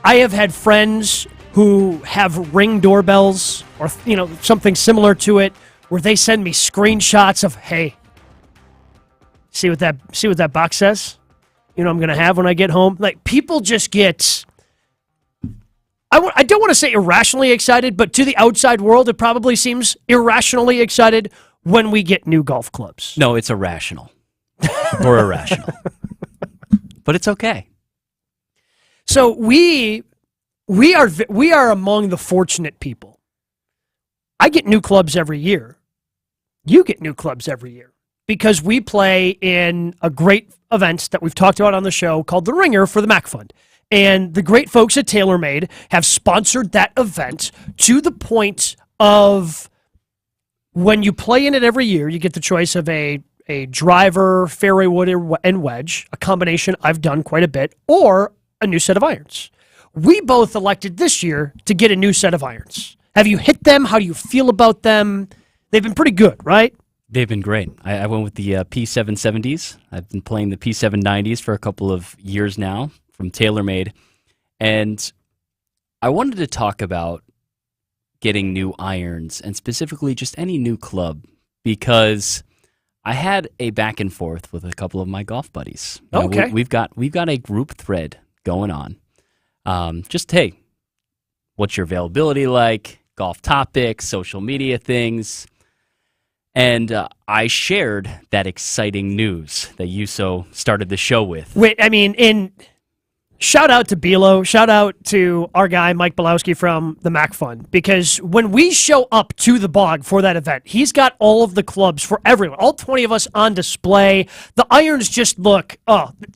I have had friends who have Ring doorbells or something similar to it, where they send me screenshots of, hey, see what that box says? You know I'm going to have when I get home? Like, people just get, I don't want to say irrationally excited, but to the outside world, it probably seems irrationally excited when we get new golf clubs. No, it's irrational. Or irrational. But it's okay. So we are among the fortunate people. I get new clubs every year. You get new clubs every year because we play in a great event that we've talked about on the show called The Ringer for the Mac Fund. And the great folks at TaylorMade have sponsored that event to the point of when you play in it every year, you get the choice of a driver, fairway wood, and wedge, a combination I've done quite a bit, or a new set of irons. We both elected this year to get a new set of irons. Have you hit them? How do you feel about them? They've been pretty good, right? They've been great. I went with the P770s. I've been playing the P790s for a couple of years now from TaylorMade. And I wanted to talk about getting new irons and specifically just any new club because I had a back and forth with a couple of my golf buddies. Okay. We've got a group thread going on. Just, hey, what's your availability like? Golf topics, social media things. And I shared that exciting news that you started the show with. Wait, I mean, shout out to Bilo, shout out to our guy Mike Bilowski from the Mac Fund, because when we show up to the Bog for that event, he's got all of the clubs for everyone, all 20 of us on display. The irons just look,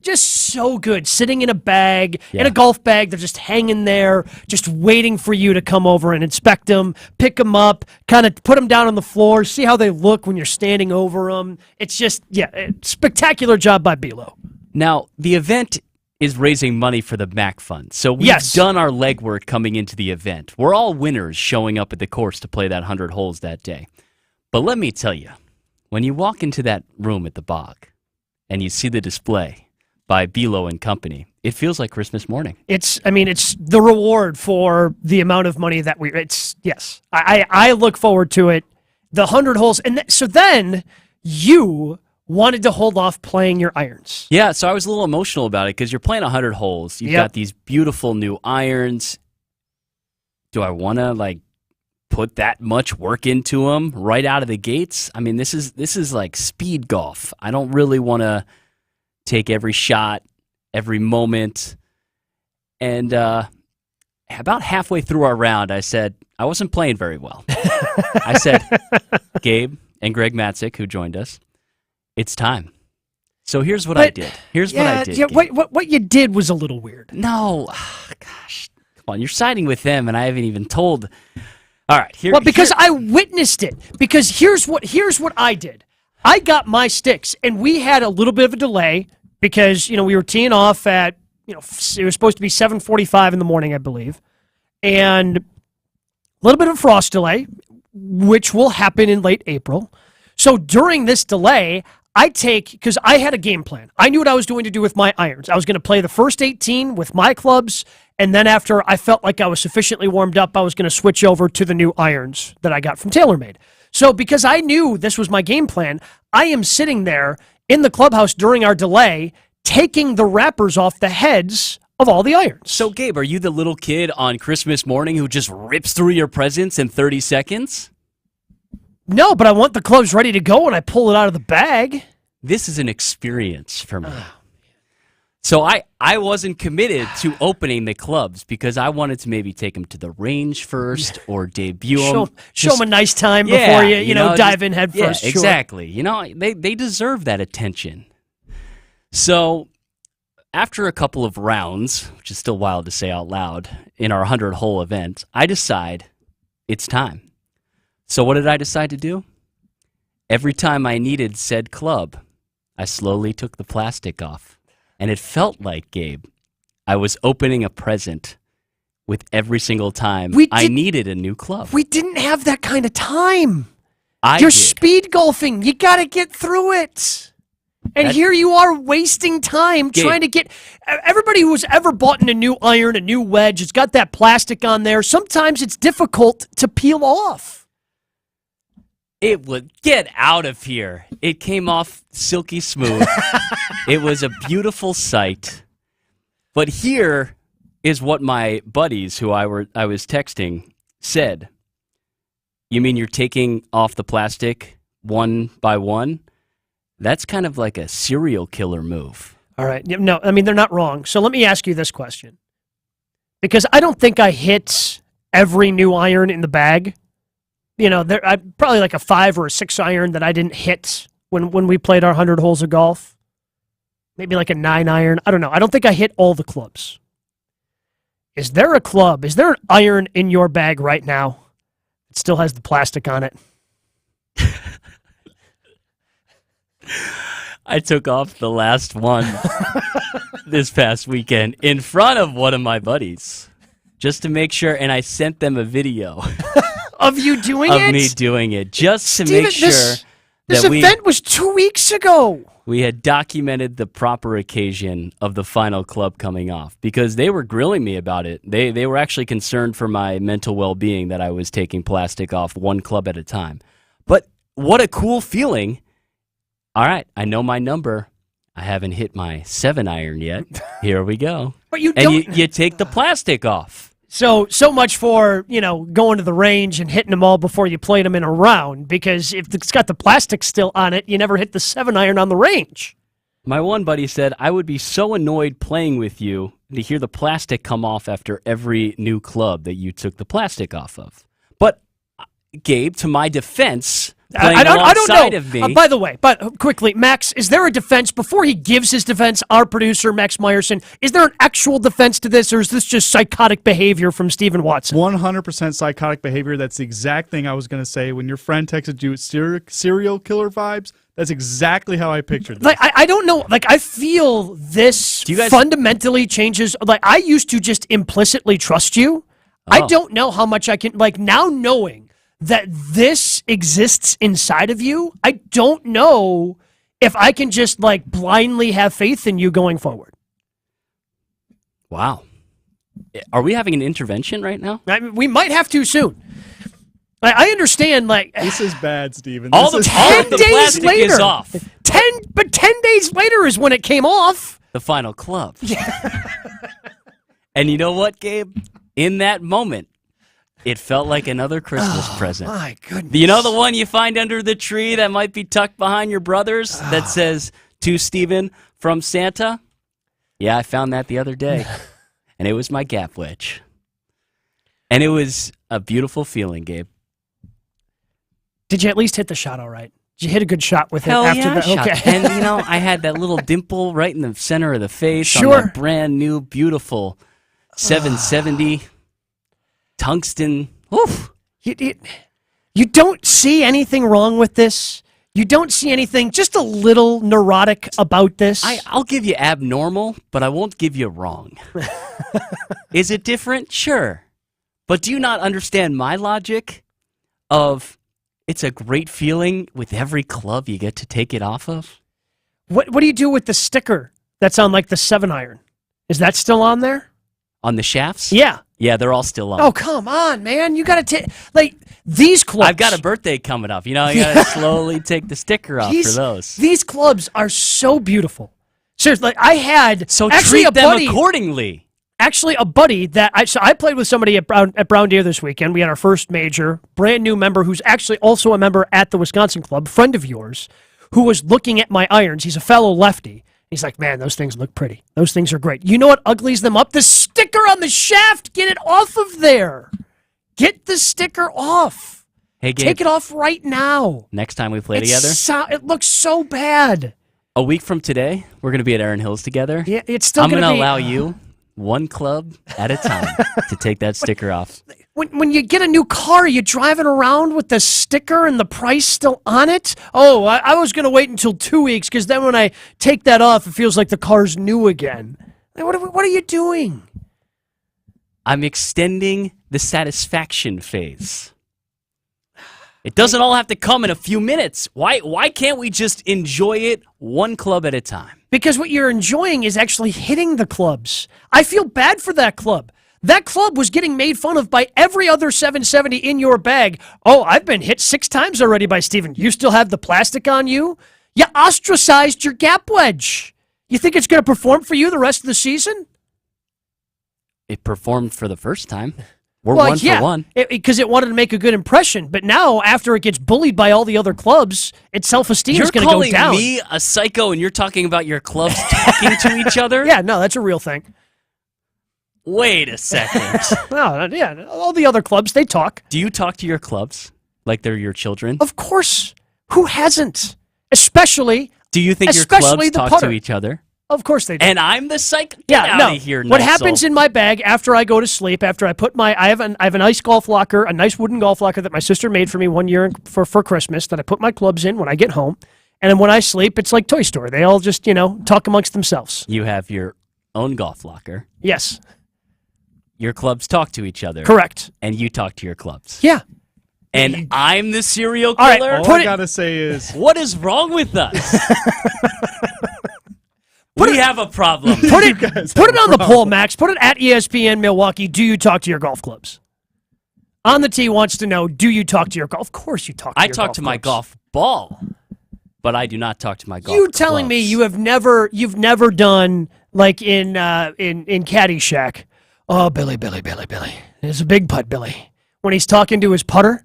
just so good, sitting in a bag, in a golf bag. They're just hanging there, just waiting for you to come over and inspect them, pick them up, kind of put them down on the floor, see how they look when you're standing over them. It's just, spectacular job by Bilo. Now, the event is raising money for the Mac Fund. So we've done our legwork coming into the event. We're all winners showing up at the course to play that 100 holes that day. But let me tell you, when you walk into that room at the Bog and you see the display by Bilo and company, it feels like Christmas morning. It's the reward for the amount of money that I look forward to it. The 100 holes. And so then you wanted to hold off playing your irons. Yeah, so I was a little emotional about it because you're playing 100 holes. You've got these beautiful new irons. Do I want to put that much work into them right out of the gates? I mean, this is like speed golf. I don't really want to take every shot, every moment. And about halfway through our round, I said, I wasn't playing very well. I said, Gabe and Greg Matzik, who joined us, it's time. So here's what I did. What I did. Yeah, what you did was a little weird. No. Gosh. Come on. You're siding with them, and I haven't even told. All right. Because I witnessed it. Because here's what I did. I got my sticks, and we had a little bit of a delay because, we were teeing off at, it was supposed to be 7:45 in the morning, I believe. And a little bit of a frost delay, which will happen in late April. So during this delay, because I had a game plan. I knew what I was going to do with my irons. I was going to play the first 18 with my clubs, and then after I felt like I was sufficiently warmed up, I was going to switch over to the new irons that I got from TaylorMade. So because I knew this was my game plan, I am sitting there in the clubhouse during our delay, taking the wrappers off the heads of all the irons. So, Gabe, are you the little kid on Christmas morning who just rips through your presents in 30 seconds? No, but I want the clubs ready to go when I pull it out of the bag. This is an experience for me. So I wasn't committed to opening the clubs because I wanted to maybe take them to the range first or debut them. Show them a nice time before you dive in head first. Yeah, exactly. They deserve that attention. So after a couple of rounds, which is still wild to say out loud, in our 100-hole event, I decide it's time. So what did I decide to do? Every time I needed said club, I slowly took the plastic off. And it felt like, Gabe, I was opening a present with every single time I needed a new club. We didn't have that kind of time. You're speed golfing. You got to get through it. And here you are wasting time trying to get everybody who's ever bought in a new iron, a new wedge, it's got that plastic on there. Sometimes it's difficult to peel off. It would get out of here. It came off silky smooth. It was a beautiful sight. But here is what my buddies who I was texting said. You mean you're taking off the plastic one by one? That's kind of like a serial killer move. All right. No, I mean, they're not wrong. So let me ask you this question. Because I don't think I hit every new iron in the bag. You know, I probably like a 5 or a 6 iron that I didn't hit when we played our 100 holes of golf. Maybe like a 9 iron. I don't know. I don't think I hit all the clubs. Is there an iron in your bag right now? It still has the plastic on it. I took off the last one this past weekend in front of one of my buddies just to make sure, and I sent them a video of you doing it? Of me doing it, just to Steven, make sure this event was 2 weeks ago. We had documented the proper occasion of the final club coming off because they were grilling me about it. They were actually concerned for my mental well-being that I was taking plastic off one club at a time. But what a cool feeling. All right, I know my number. I haven't hit my 7 iron yet. Here we go. But you don't. And you take the plastic off. So much for, going to the range and hitting them all before you played them in a round, because if it's got the plastic still on it, you never hit the 7 iron on the range. My one buddy said, I would be so annoyed playing with you to hear the plastic come off after every new club that you took the plastic off of. But, Gabe, to my defense, I don't know. Of me, by the way, quickly, Max, is there a defense before he gives his defense? Our producer, Max Meyerson, is there an actual defense to this, or is this just psychotic behavior from Stephen Watson? 100% psychotic behavior. That's the exact thing I was going to say when your friend texted you serial killer vibes. That's exactly how I pictured this. Like I don't know. Like I feel this fundamentally changes. Like I used to just implicitly trust you. Oh. I don't know how much I can. Like now knowing that this exists inside of you, I don't know if I can just like blindly have faith in you going forward. Wow. Are we having an intervention right now? I mean, we might have to soon. I understand, like... This is bad, Steven. All the plastic later, is off. 10 days later is when it came off. The final club. And you know what, Gabe? In that moment, it felt like another Christmas present. My goodness. You know the one you find under the tree that might be tucked behind your brother's that says, to Steven from Santa? Yeah, I found that the other day. And it was my gap wedge. And it was a beautiful feeling, Gabe. Did you at least hit the shot all right? Did you hit a good shot with Hell it after yeah, that? Okay. And, I had that little dimple right in the center of the face on that brand new, beautiful 770 tungsten. Oof. You don't see anything wrong with this? You don't see anything just a little neurotic about this? I'll give you abnormal, but I won't give you wrong. Is it different? Sure. But do you not understand my logic of it's a great feeling with every club you get to take it off of? What do you do with the sticker that's on like the 7 iron? Is that still on there? On the shafts? Yeah. Yeah, they're all still on. Oh, come on, man. You got to take, like, these clubs. I've got a birthday coming up. You got to slowly take the sticker off for those. These clubs are so beautiful. Seriously, like, I had so actually treat them accordingly. Actually, a buddy that I played with somebody at Brown Deer this weekend. We had our first major, brand new member who's actually also a member at the Wisconsin Club, friend of yours, who was looking at my irons. He's a fellow lefty. He's like, man, those things look pretty. Those things are great. You know what uglies them up? The sticker on the shaft. Get it off of there. Get the sticker off. Hey, Gabe, take it off right now. Next time we play together? It looks so bad. A week from today, we're going to be at Erin Hills together. Yeah, it's still I'm going to be... allow you one club at a time to take that sticker off. When you get a new car, you driving around with the sticker and the price still on it? Oh, I was going to wait until 2 weeks because then when I take that off, it feels like the car's new again. What are you doing? I'm extending the satisfaction phase. It doesn't all have to come in a few minutes. Why can't we just enjoy it one club at a time? Because what you're enjoying is actually hitting the clubs. I feel bad for that club. That club was getting made fun of by every other 770 in your bag. Oh, I've been hit 6 times already by Steven. You still have the plastic on you? You ostracized your gap wedge. You think it's going to perform for you the rest of the season? It performed for the first time. We're 1 for 1. Because it wanted to make a good impression. But now, after it gets bullied by all the other clubs, its self-esteem is going to go down. You're calling me a psycho and you're talking about your clubs talking to each other? Yeah, no, that's a real thing. Wait a second. No, yeah, all the other clubs, they talk. Do you talk to your clubs like they're your children? Of course. Who hasn't? Especially Do you think your clubs talk to each other? Of course they do. And I'm the psycho? Get out of here, What nice happens soul. in my bag after I go to sleep, after I put I have a nice golf locker, a nice wooden golf locker that my sister made for me one year for Christmas that I put my clubs in when I get home. And then when I sleep, it's like Toy Story. They all just, talk amongst themselves. You have your own golf locker. Yes. Your clubs talk to each other. Correct. And you talk to your clubs. Yeah. And I'm the serial All right, killer? All I gotta say is, What is wrong with us? We have a problem. Put it on the poll, Max. Put it at ESPN Milwaukee. Do you talk to your golf clubs? On the Tee wants to know, do you talk to your golf? Of course you talk to your golf I talk to my golf ball, but I do not talk to my golf You telling me clubs. you've never done like in Caddyshack. Oh, Billy. It's a big putt, Billy. When he's talking to his putter?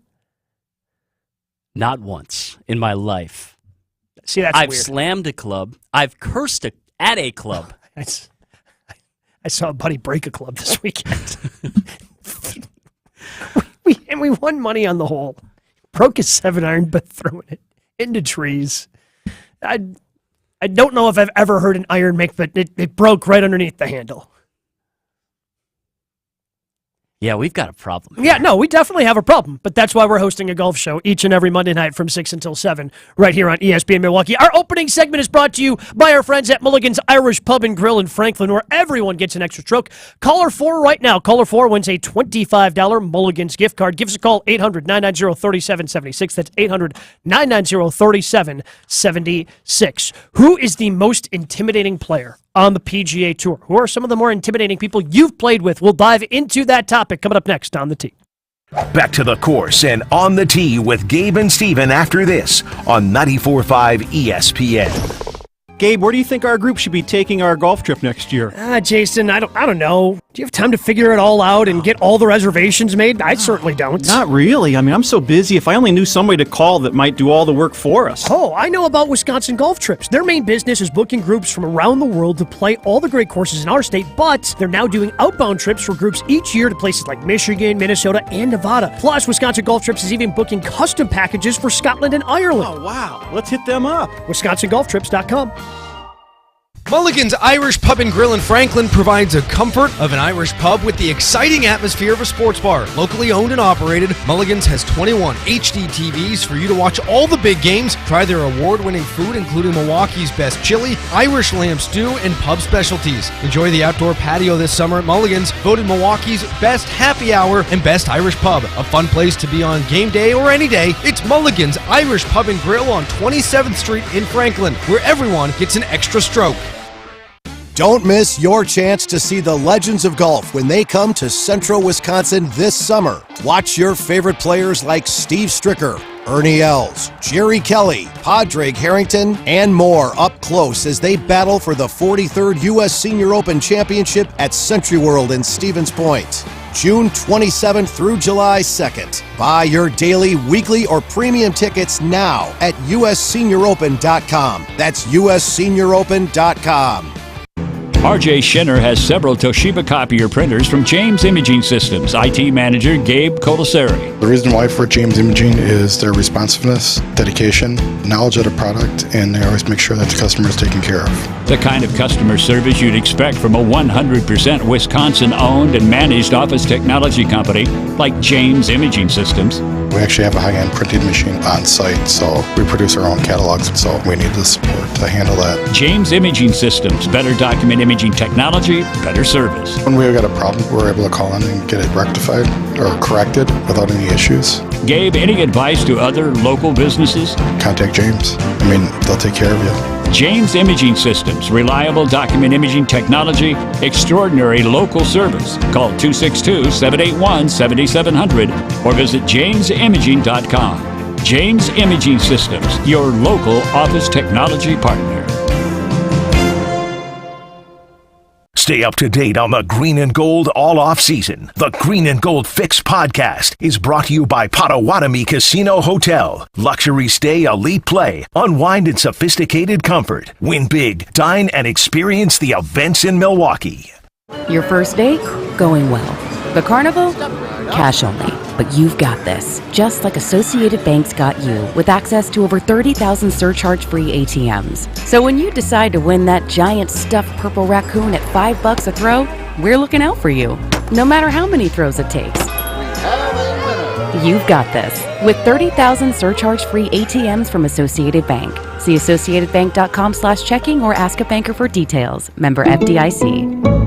Not once in my life. See, that's I've weird. slammed a club. I've cursed at a club. I saw a buddy break a club this weekend. we won money on the hole. Broke his 7-iron, but throwing it into trees. I don't know if I've ever heard an iron make, but it broke right underneath the handle. Yeah, we've got a problem. Yeah, no, we definitely have a problem, but that's why we're hosting a golf show each and every Monday night from 6 until 7 right here on ESPN Milwaukee. Our opening segment is brought to you by our friends at Mulligan's Irish Pub and Grill in Franklin, where everyone gets an extra stroke. Caller 4 right now. Caller 4 wins a $25 Mulligan's gift card. Give us a call, 800-990-3776. That's 800-990-3776. Who is the most intimidating player on the PGA Tour? Who are some of the more intimidating people you've played with? We'll dive into that topic coming up next on the Tee. Back to the course and on the tee with Gabe and Steven after this on 94.5 ESPN. Gabe, where do you think our group should be taking our golf trip next year? Jason, I don't know. Do you have time to figure it all out and get all the reservations made? I certainly don't. Not really. I mean, I'm so busy. If I only knew somebody to call that might do all the work for us. Oh, I know about Wisconsin Golf Trips. Their main business is booking groups from around the world to play all the great courses in our state, but they're now doing outbound trips for groups each year to places like Michigan, Minnesota, and Nevada. Plus, Wisconsin Golf Trips is even booking custom packages for Scotland and Ireland. Oh, wow. Let's hit them up. WisconsinGolfTrips.com. Mulligan's Irish Pub and Grill in Franklin provides the comfort of an Irish pub with the exciting atmosphere of a sports bar. Locally owned and operated, Mulligan's has 21 HD TVs for you to watch all the big games. Try their award-winning food, including Milwaukee's best chili, Irish lamb stew, and pub specialties. Enjoy the outdoor patio this summer at Mulligan's, voted Milwaukee's best happy hour and best Irish pub. A fun place to be on game day or any day. It's Mulligan's Irish Pub and Grill on 27th Street in Franklin, where everyone gets an extra stroke. Don't miss your chance to see the legends of golf when they come to Central Wisconsin this summer. Watch your favorite players like Steve Stricker, Ernie Els, Jerry Kelly, Padraig Harrington, and more up close as they battle for the 43rd U.S. Senior Open Championship at Century World in Stevens Point. June 27th through July 2nd. Buy your daily, weekly, or premium tickets now at ussenioropen.com. That's ussenioropen.com. RJ Schenner has several Toshiba copier printers from James Imaging Systems. IT manager Gabe Colasari. The reason why for James Imaging is their responsiveness, dedication, knowledge of the product, and they always make sure that the customer is taken care of. The kind of customer service you'd expect from a 100% Wisconsin-owned and managed office technology company like James Imaging Systems. We actually have a high-end printing machine on site, so we produce our own catalogs, so we need the support to handle that. James Imaging Systems. Better document imaging technology, better service. When we've got a problem, we're able to call in and get it rectified or corrected without any issues. Gabe, any advice to other local businesses? Contact James. They'll take care of you. James Imaging Systems. Reliable document imaging technology, extraordinary local service. Call 262-781-7700 or visit jamesimaging.com. James Imaging Systems, your local office technology partner. Stay up to date on the Green and Gold all off season. The Green and Gold Fix podcast is brought to you by Potawatomi Casino Hotel. Luxury stay, elite play, unwind in sophisticated comfort. Win big, dine and experience the events in Milwaukee. Your first date? Going well. The carnival? Cash only. But you've got this, just like Associated Bank's got you, with access to over 30,000 surcharge-free ATMs. So when you decide to win that giant stuffed purple raccoon at $5 a throw, we're looking out for you, no matter how many throws it takes. You've got this, with 30,000 surcharge-free ATMs from Associated Bank. See associatedbank.com/checking or ask a banker for details. Member FDIC.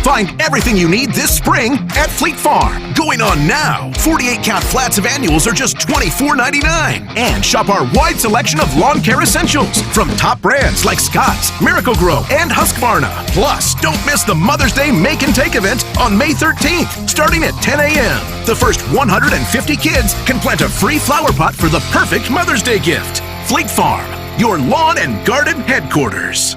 Find everything you need this spring at Fleet Farm. Going on now. 48-count flats of annuals are just $24.99. And shop our wide selection of lawn care essentials from top brands like Scotts, Miracle-Gro, and Husqvarna. Plus, don't miss the Mother's Day Make and Take event on May 13th, starting at 10 a.m. The first 150 kids can plant a free flower pot for the perfect Mother's Day gift. Fleet Farm, your lawn and garden headquarters.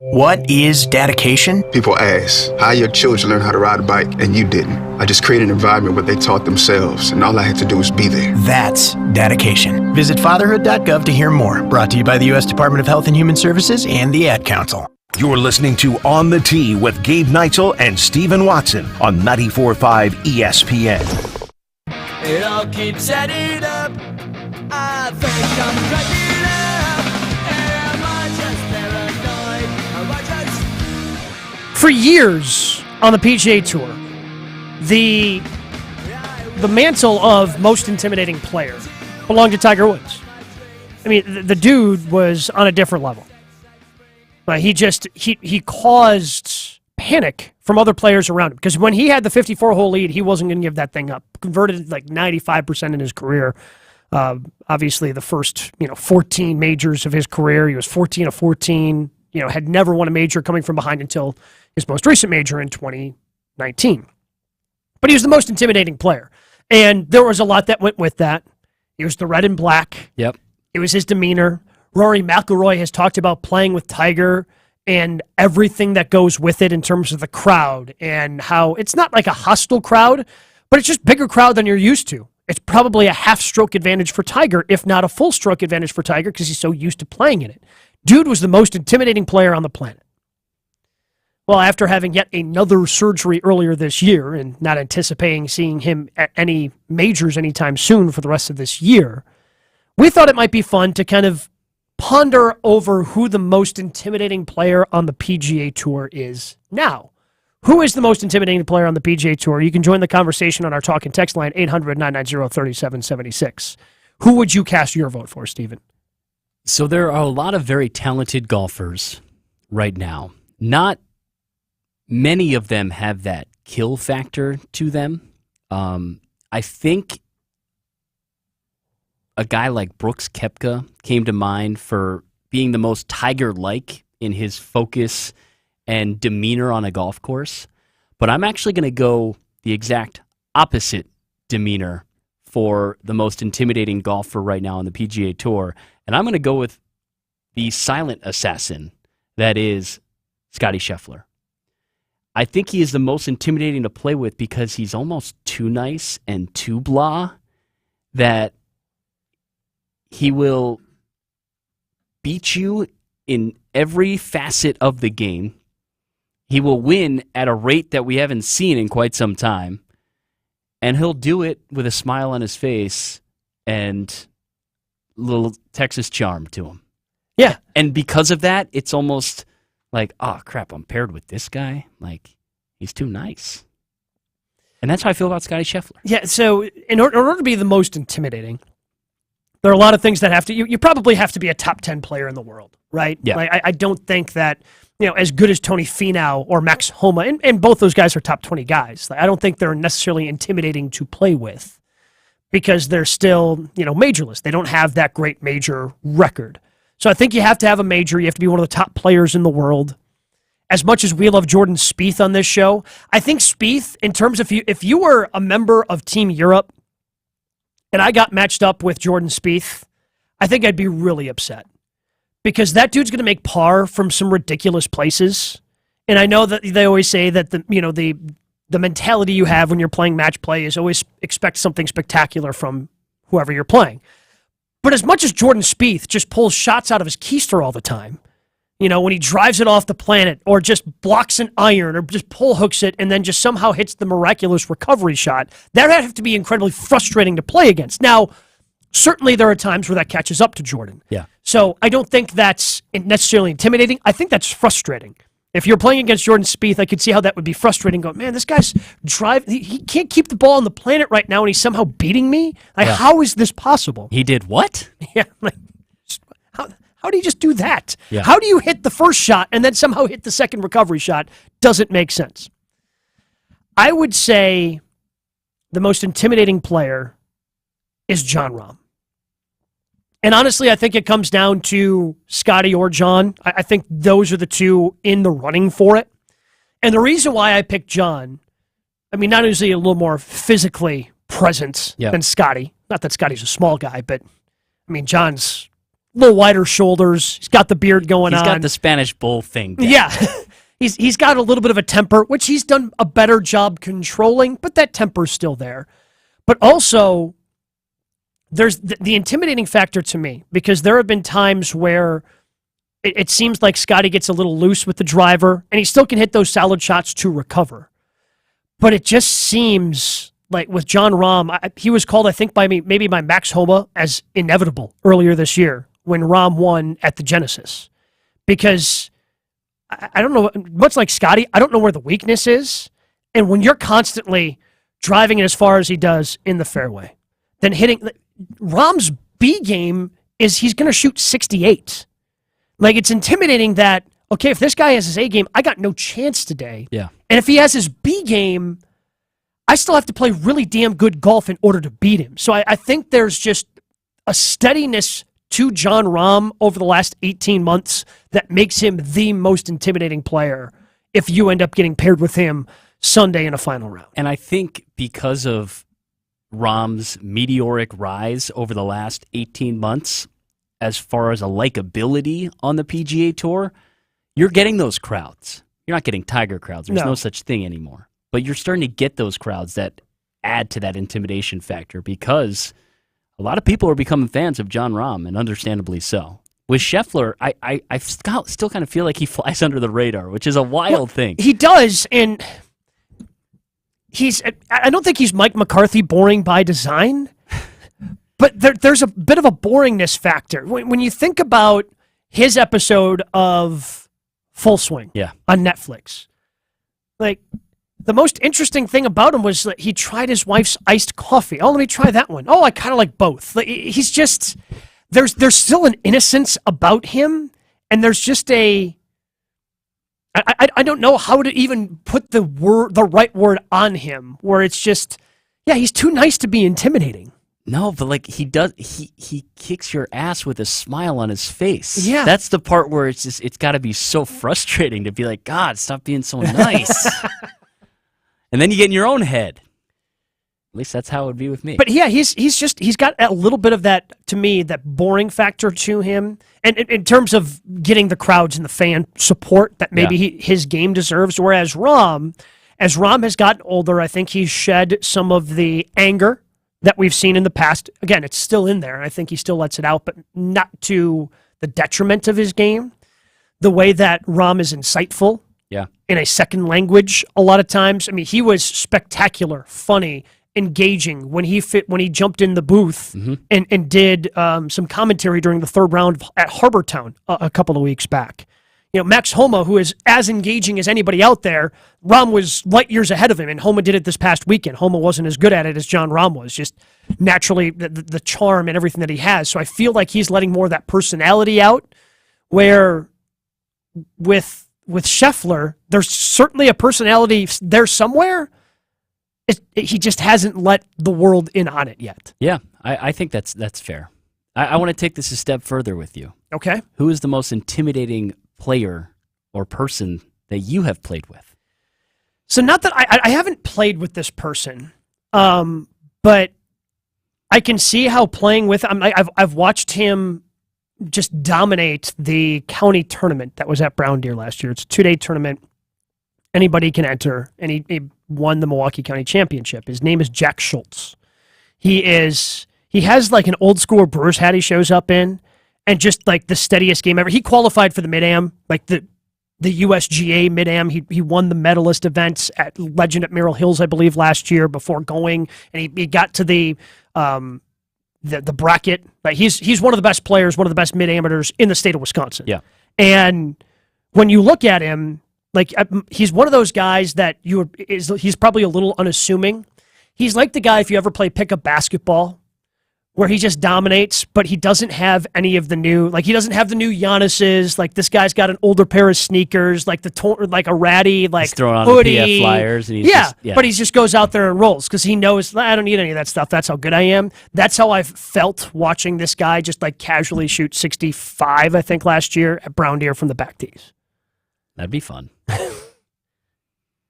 What is dedication? People ask, how your children learn how to ride a bike and you didn't? I just created an environment where they taught themselves, and all I had to do was be there. That's dedication. Visit fatherhood.gov to hear more. Brought to you by the U.S. Department of Health and Human Services and the Ad Council. You're listening to On the Tee with Gabe Neitzel and Stephen Watson on 94.5 ESPN. It all keeps adding up. I think I'm cracking up. Am I just paranoid? Am I just... For years on the PGA Tour, the mantle of most intimidating player belonged to Tiger Woods. I mean, the dude was on a different level. He caused panic from other players around him because when he had the 54-hole lead, he wasn't going to give that thing up. Converted like 95% in his career. Obviously, the first 14 majors of his career, he was 14 of 14. Had never won a major coming from behind until his most recent major in 2019. But he was the most intimidating player, and there was a lot that went with that. It was the red and black. Yep. It was his demeanor. Rory McIlroy has talked about playing with Tiger and everything that goes with it in terms of the crowd and how it's not like a hostile crowd, but it's just bigger crowd than you're used to. It's probably a half-stroke advantage for Tiger, if not a full-stroke advantage for Tiger, because he's so used to playing in it. Dude was the most intimidating player on the planet. Well, after having yet another surgery earlier this year and not anticipating seeing him at any majors anytime soon for the rest of this year, we thought it might be fun to kind of ponder over who the most intimidating player on the PGA Tour is now. Who is the most intimidating player on the PGA Tour? You can join the conversation on our talk and text line, 800-990-3776. Who would you cast your vote for, Stephen? So there are a lot of very talented golfers right now. Not many of them have that kill factor to them. I think a guy like Brooks Koepka came to mind for being the most Tiger-like in his focus and demeanor on a golf course. But I'm actually going to go the exact opposite demeanor for the most intimidating golfer right now on the PGA Tour. And I'm going to go with the silent assassin that is Scottie Scheffler. I think he is the most intimidating to play with because he's almost too nice and too blah that he will beat you in every facet of the game. He will win at a rate that we haven't seen in quite some time. And he'll do it with a smile on his face and a little Texas charm to him. Yeah. And because of that, it's almost like, oh, crap, I'm paired with this guy? Like, he's too nice. And that's how I feel about Scotty Scheffler. Yeah, so in order to be the most intimidating, there are a lot of things that have to, you probably have to be a top 10 player in the world, right? Yeah. Like, I don't think that, as good as Tony Finau or Max Homa, and both those guys are top 20 guys. Like, I don't think they're necessarily intimidating to play with because they're still, majorless. They don't have that great major record. So I think you have to have a major. You have to be one of the top players in the world. As much as we love Jordan Spieth on this show, I think Spieth, in terms of if you were a member of Team Europe and I got matched up with Jordan Spieth, I think I'd be really upset because that dude's going to make par from some ridiculous places. And I know that they always say that the mentality you have when you're playing match play is always expect something spectacular from whoever you're playing. But as much as Jordan Spieth just pulls shots out of his keister all the time, when he drives it off the planet or just blocks an iron or just pull hooks it and then just somehow hits the miraculous recovery shot, that would have to be incredibly frustrating to play against. Now, certainly there are times where that catches up to Jordan. Yeah. So I don't think that's necessarily intimidating. I think that's frustrating. If you're playing against Jordan Spieth, I could see how that would be frustrating. Going, man, this guy's he can't keep the ball on the planet right now and he's somehow beating me? How is this possible? He did what? Yeah, how do you just do that? Yeah. How do you hit the first shot and then somehow hit the second recovery shot? Doesn't make sense. I would say the most intimidating player is Jon Rahm. And honestly, I think it comes down to Scotty or John. I think those are the two in the running for it. And the reason why I picked John, not only is he a little more physically present than Scotty. Not that Scotty's a small guy, but John's a little wider shoulders. He's got the beard going on. He's got the Spanish bull thing down. Yeah. He's got a little bit of a temper, which he's done a better job controlling, but that temper's still there. But also, there's the intimidating factor to me, because there have been times where it seems like Scotty gets a little loose with the driver, and he still can hit those solid shots to recover. But it just seems like with Jon Rahm, he was called, I think, by Max Homa as inevitable earlier this year when Rahm won at the Genesis. Because I don't know, much like Scotty, I don't know where the weakness is. And when you're constantly driving it as far as he does in the fairway, then hitting Rahm's B game is he's going to shoot 68. Like, it's intimidating that, okay, if this guy has his A game, I got no chance today. Yeah. And if he has his B game, I still have to play really damn good golf in order to beat him. So I think there's just a steadiness to Jon Rahm over the last 18 months that makes him the most intimidating player if you end up getting paired with him Sunday in a final round. And I think because of Rahm's meteoric rise over the last 18 months, as far as a likability on the PGA Tour, you're getting those crowds. You're not getting Tiger crowds. There's no such thing anymore. But you're starting to get those crowds that add to that intimidation factor, because a lot of people are becoming fans of Jon Rahm, and understandably so. With Scheffler, I still kind of feel like he flies under the radar, which is a wild thing. He does, and I don't think he's Mike McCarthy boring by design, but there's a bit of a boringness factor. When you think about his episode of Full Swing on Netflix, like, the most interesting thing about him was that he tried his wife's iced coffee. Oh, let me try that one. Oh, I kind of like both. Like, he's just, there's still an innocence about him, and there's just I don't know how to even put the right word on him, where it's just, he's too nice to be intimidating. No, but like he kicks your ass with a smile on his face. Yeah. That's the part where it's got to be so frustrating to be like, God, stop being so nice. And then you get in your own head. At least that's how it would be with me. But yeah, he's got a little bit of that, to me, that boring factor to him. And in terms of getting the crowds and the fan support that maybe his game deserves. Whereas Rahm, as Rahm has gotten older, I think he's shed some of the anger that we've seen in the past. Again, it's still in there, and I think he still lets it out, but not to the detriment of his game. The way that Rahm is insightful in a second language a lot of times. I mean, he was spectacular, funny, engaging when he jumped in the booth and did some commentary during the third round at Harbortown a couple of weeks back. Max Homa, who is as engaging as anybody out there, Rahm was light years ahead of him, and Homa did it this past weekend. Homa wasn't as good at it as John Rahm was, just naturally the charm and everything that he has. So I feel like he's letting more of that personality out, where with Scheffler, there's certainly a personality there somewhere. He just hasn't let the world in on it yet. Yeah, I think that's fair. I want to take this a step further with you. Okay. Who is the most intimidating player or person that you have played with? So not that I haven't played with this person, but I can see how playing with him, I've watched him just dominate the county tournament that was at Brown Deer last year. It's a 2-day tournament. Anybody can enter, and he won the Milwaukee County Championship. His name is Jack Schultz. He has like an old school Brewers hat he shows up in, and just like the steadiest game ever. He qualified for the Mid-Am, like the USGA Mid-Am. He won the medalist events at Legend at Merrill Hills, I believe, last year before going, and he got to the bracket. Like he's one of the best players, one of the best mid-amateurs in the state of Wisconsin. Yeah. And when you look at him, like he's one of those guys that he's probably a little unassuming. He's like the guy, if you ever play pickup basketball, where he just dominates, but he doesn't have any of the new, like he doesn't have the new Giannis's. Like this guy's got an older pair of sneakers, like like a ratty, like he's throwing on hoodie. the PF flyers, and But he just goes out there and rolls because he knows I don't need any of that stuff. That's how good I am. That's how I've felt watching this guy just like casually shoot 65, I think, last year at Brown Deer from the back tees. That'd be fun.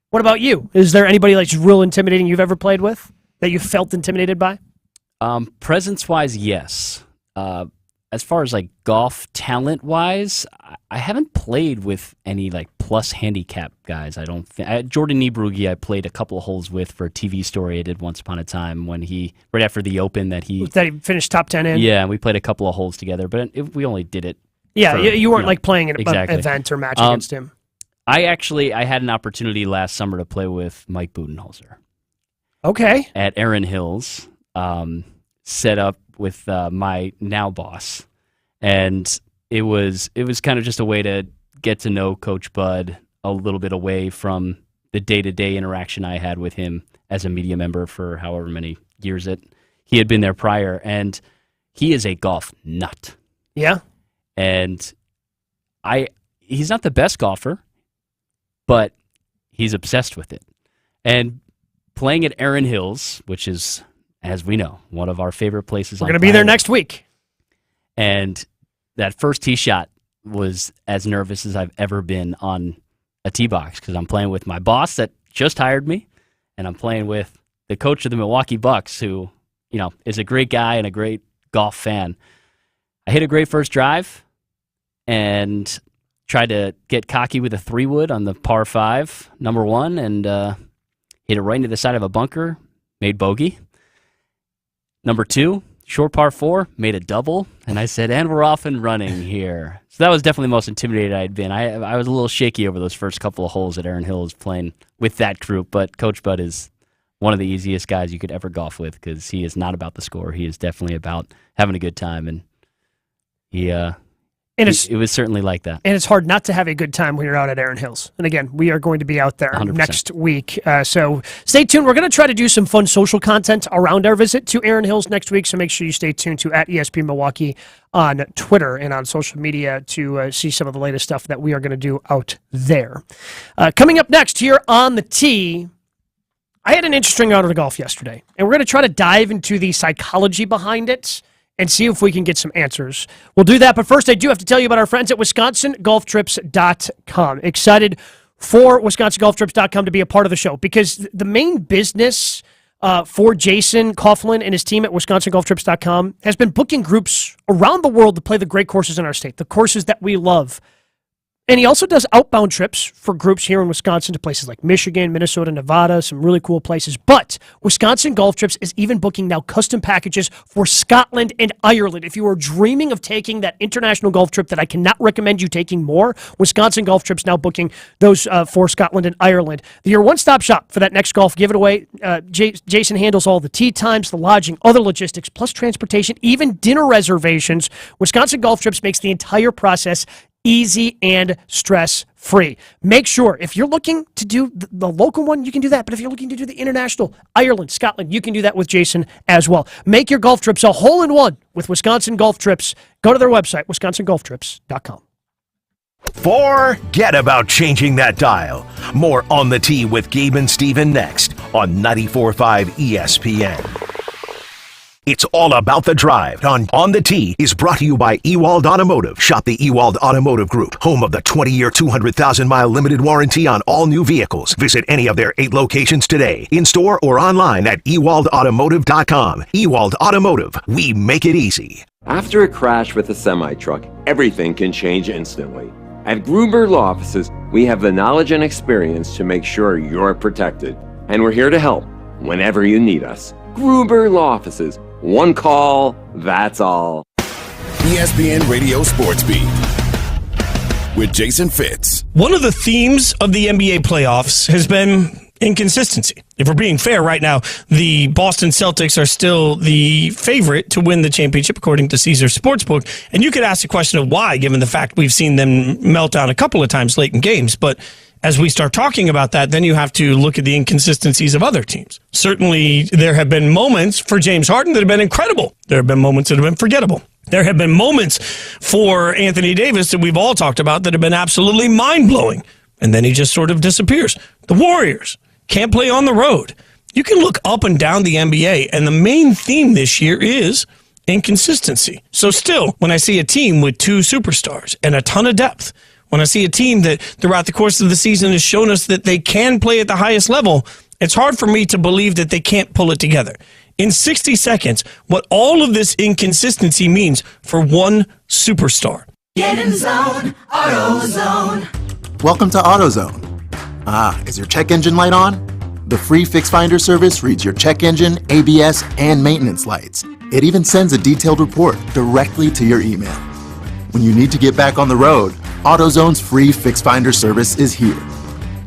What about you? Is there anybody like real intimidating you've ever played with that you felt intimidated by? Presence-wise, yes. As far as like golf talent-wise, I haven't played with any like plus handicap guys. I don't think. Jordan Niebrugge, I played a couple of holes with for a TV story I did once upon a time when right after the Open that he finished top 10 in. Yeah, we played a couple of holes together, but we only did it. Yeah, you weren't like playing an exactly. event or match against him. I had an opportunity last summer to play with Mike Budenholzer. Okay. At Erin Hills. Set up with my now boss, and it was kind of just a way to get to know Coach Bud a little bit away from the day-to-day interaction I had with him as a media member for however many years that he had been there prior, and he is a golf nut. Yeah. And he's not the best golfer, but he's obsessed with it. And playing at Erin Hills, which is, as we know, one of our favorite places. We're going to be there next week. And that first tee shot was as nervous as I've ever been on a tee box because I'm playing with my boss that just hired me, and I'm playing with the coach of the Milwaukee Bucks, who, is a great guy and a great golf fan. I hit a great first drive and tried to get cocky with a 3-wood on the par 5, number 1, and hit it right into the side of a bunker, made bogey. Number 2, short par 4, made a double, and I said, and we're off and running here. So that was definitely the most intimidated I'd been. I was a little shaky over those first couple of holes at Erin Hills playing with that group, but Coach Bud is one of the easiest guys you could ever golf with because he is not about the score. He is definitely about having a good time, and it was certainly like that. And it's hard not to have a good time when you're out at Erin Hills. And again, we are going to be out there 100%. Next week. So stay tuned. We're going to try to do some fun social content around our visit to Erin Hills next week. So make sure you stay tuned to @ESPN Milwaukee on Twitter and on social media to see some of the latest stuff that we are going to do out there. Coming up next here on the tee, I had an interesting round of golf yesterday. And we're going to try to dive into the psychology behind it and see if we can get some answers. We'll do that, but first I do have to tell you about our friends at WisconsinGolfTrips.com. Excited for WisconsinGolfTrips.com to be a part of the show because the main business for Jason Coughlin and his team at WisconsinGolfTrips.com has been booking groups around the world to play the great courses in our state, the courses that we love. And he also does outbound trips for groups here in Wisconsin to places like Michigan, Minnesota, Nevada, some really cool places. But Wisconsin Golf Trips is even booking now custom packages for Scotland and Ireland. If you are dreaming of taking that international golf trip that I cannot recommend you taking more, Wisconsin Golf Trips now booking those for Scotland and Ireland. Your one-stop shop for that next golf giveaway. Jason handles all the tee times, the lodging, other logistics, plus transportation, even dinner reservations. Wisconsin Golf Trips makes the entire process easy and stress-free. Make sure, if you're looking to do the local one, you can do that. But if you're looking to do the international, Ireland, Scotland, you can do that with Jason as well. Make your golf trips a hole-in-one with Wisconsin Golf Trips. Go to their website, wisconsingolftrips.com. Forget about changing that dial. More On the Tee with Gabe and Steven next on 94.5 ESPN. It's all about the drive. On the Tee is brought to you by Ewald Automotive. Shop the Ewald Automotive Group, home of the 20-year, 200,000-mile limited warranty on all new vehicles. Visit any of their 8 locations today, in-store or online at ewaldautomotive.com. Ewald Automotive, we make it easy. After a crash with a semi-truck, everything can change instantly. At Gruber Law Offices, we have the knowledge and experience to make sure you're protected. And we're here to help whenever you need us. Gruber Law Offices. One call, that's all. ESPN Radio Sports Beat with Jason Fitz. One of the themes of the NBA playoffs has been inconsistency. If we're being fair right now, the Boston Celtics are still the favorite to win the championship according to Caesars Sportsbook. And you could ask the question of why, given the fact we've seen them melt down a couple of times late in games. But as we start talking about that, then you have to look at the inconsistencies of other teams. Certainly, there have been moments for James Harden that have been incredible. There have been moments that have been forgettable. There have been moments for Anthony Davis that we've all talked about that have been absolutely mind-blowing. And then he just sort of disappears. The Warriors can't play on the road. You can look up and down the NBA, and the main theme this year is inconsistency. So still, when I see a team with 2 superstars and a ton of depth, when I see a team that throughout the course of the season has shown us that they can play at the highest level, it's hard for me to believe that they can't pull it together. In 60 seconds, what all of this inconsistency means for one superstar. Get in the zone, AutoZone. Welcome to AutoZone. Is your check engine light on? The free Fix Finder service reads your check engine, ABS, and maintenance lights. It even sends a detailed report directly to your email. When you need to get back on the road, AutoZone's free Fix Finder service is here.